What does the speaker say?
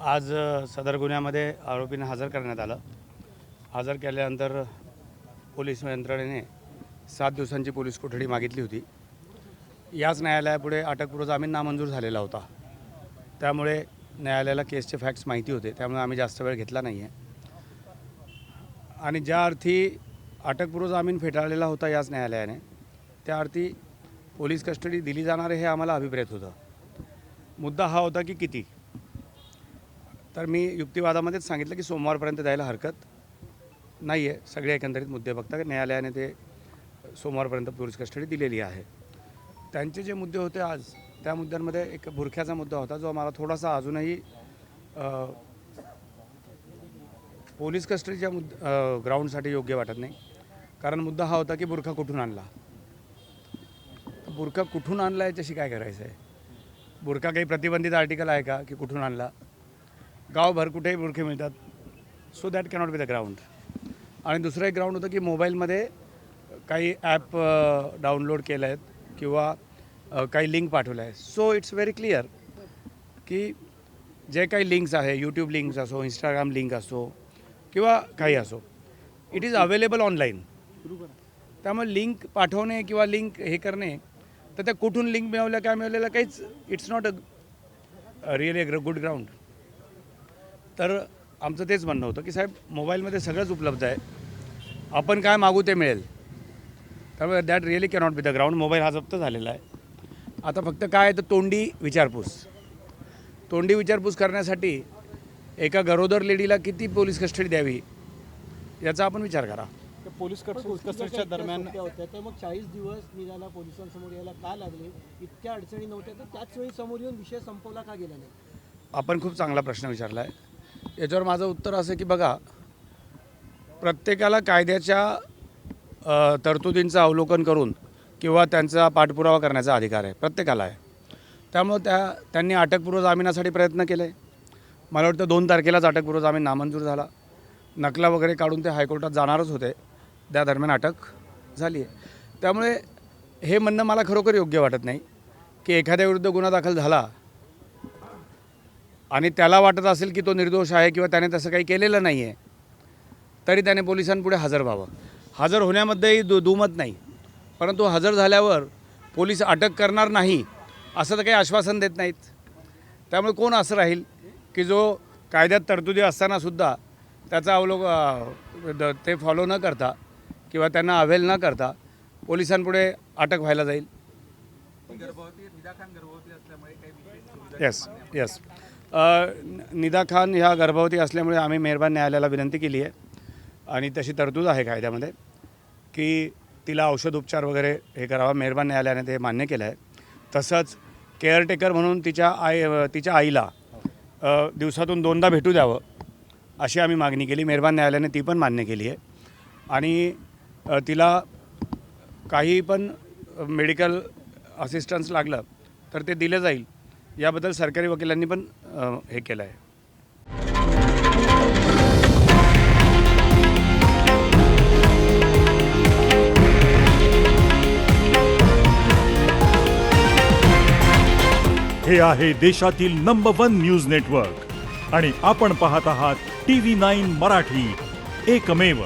आज सदर गुन्ह्यामध्ये आरोपींना हजर करण्यात आलं. हजर केल्यानंतर पोलीस यंत्रणेने 7 दिवसांची पोलीस कोठडी मागितली होती. याच न्यायालयापुढे अटकपूर्व जामीन नामंजूर झालेला होता. त्यामुळे न्यायालयाला केसचे फॅक्ट्स माहिती होते, त्यामुळे आम्ही जास्त वेळ घेतला नाही आहे. आणि ज्या अर्थी अटकपूर्व जामीन फेटाळलेला होता याच न्यायालयाने, त्या अर्थी पोलीस कस्टडी दिली जाणार हे आम्हाला अभिप्रेत होतं. मुद्दा हा होता की किती. तर मी युक्तिवादामध्येच सांगितलं की सोमवारपर्यंत द्यायला हरकत नाही आहे. सगळे एकंदरीत मुद्दे बघता की न्यायालयाने ते सोमवारपर्यंत पोलीस कस्टडी दिलेली आहे. त्यांचे जे मुद्दे होते आज, त्या मुद्द्यांमध्ये एक बुरख्याचा मुद्दा होता जो मला थोडासा अजूनही पोलीस कस्टडीच्या ग्राउंडसाठी योग्य वाटत नाही. कारण मुद्दा हा होता की बुरखा कुठून आणला. बुरखा कुठून आणला याच्याशी काय करायचं आहे. बुरखा काही प्रतिबंधित आर्टिकल आहे का की कुठून आणला. गावभर कुठेही बुरखे मिळतात. So that cannot be the ground. आणि दुसरं एक ग्राउंड होतं की मोबाईलमध्ये काही ॲप डाउनलोड केले आहेत किंवा काही लिंक पाठवल्या आहे. सो इट्स व्हेरी क्लिअर की जे काही लिंक्स आहे, यूट्यूब लिंक्स असो, इंस्टाग्राम लिंक असो किंवा काही असो, इट इज अवेलेबल ऑनलाईन. त्यामुळे लिंक पाठवणे किंवा लिंक हे करणे, तर त्या कुठून लिंक मिळवल्या काय मिळवलेलं काहीच, it's not a really good ground. तर आमचं तेच म्हणणं होतं की साहेब, मोबाईलमध्ये सगळंच उपलब्ध आहे, आपण काय मागू ते मिळेल. त्यामुळे that really cannot be the ground. Mobile हा जप्त झालेला आहे. आता फक्त काय आहे तर तोंडी विचारपूस करण्यासाठी एका गरोदर लेडीला किती पोलीस कस्टडी द्यावी याचा आपण विचार करा. पोलीस कस्टडीच्या दरम्यान होत्या तर मग 40 दिवस निघाला पोलिसांसमोर यायला का लागले. इतक्या अडचणी नव्हत्या तर त्याच वेळी समोर येऊन विषय संपवला का गेला नाही. आपण खूप चांगला प्रश्न विचारला आहे. याच्यावर माझं उत्तर असं की बघा, प्रत्येकाला कायद्याच्या तरतुदींचं अवलोकन करून किंवा त्यांचा पाठपुरावा करण्याचा अधिकार आहे, प्रत्येकाला आहे. त्यामुळं त्यांनी अटकपूर्व जामिनासाठी प्रयत्न केले. मला वाटतं 2 तारखेलाच अटकपूर्व जामीन नामंजूर झाला. नकला वगैरे काढून ते हायकोर्टात जाणारच होते. त्या दरम्यान अटक झाली आहे. त्यामुळे हे म्हणणं मला खरोखर योग्य वाटत नाही की एखाद्याविरुद्ध गुन्हा दाखल झाला आणि त्याला वाटत असेल की तो निर्दोष आहे किंवा त्याने तसं काही केलेलं नाही आहे, तरी त्याने पोलिसांपुढे हजर व्हावं. हजर होण्यामध्येही दुमत नाही, परंतु हजर झाल्यावर पोलीस अटक करणार नाही असं तर काही आश्वासन देत नाहीत. त्यामुळे कोण असं राहील की जो कायद्यात तरतुदी असतानासुद्धा त्याचा ते फॉलो न करता किंवा त्यांना अवेल न करता पोलिसांपुढे अटक व्हायला जाईल. येस निदा खान ह्या गर्भवती असल्यामुळे आम्ही मेहरबान न्यायालयाला विनंती केली आहे आणि तशी तरतूद आहे कायद्यामध्ये की तिला औषध उपचार वगैरे हे करावा. मेहरबान न्यायालयाने ते मान्य केलं आहे. तसंच केअरटेकर म्हणून तिच्या आईला दिवसातून 2दा भेटू द्यावं अशी आम्ही मागणी केली. मेहरबान न्यायालयाने ती पण मान्य केली आहे. आणि तिला काही पण मेडिकल असिस्टन्स लागलं तर ते दिलं जाईल, याबद्दल सरकारी वकिलांनी पण हे केलं आहे. हे आहे देशातील नंबर 1 न्यूज नेटवर्क आणि आपण पाहत आहात TV9 मराठी, एकमेव.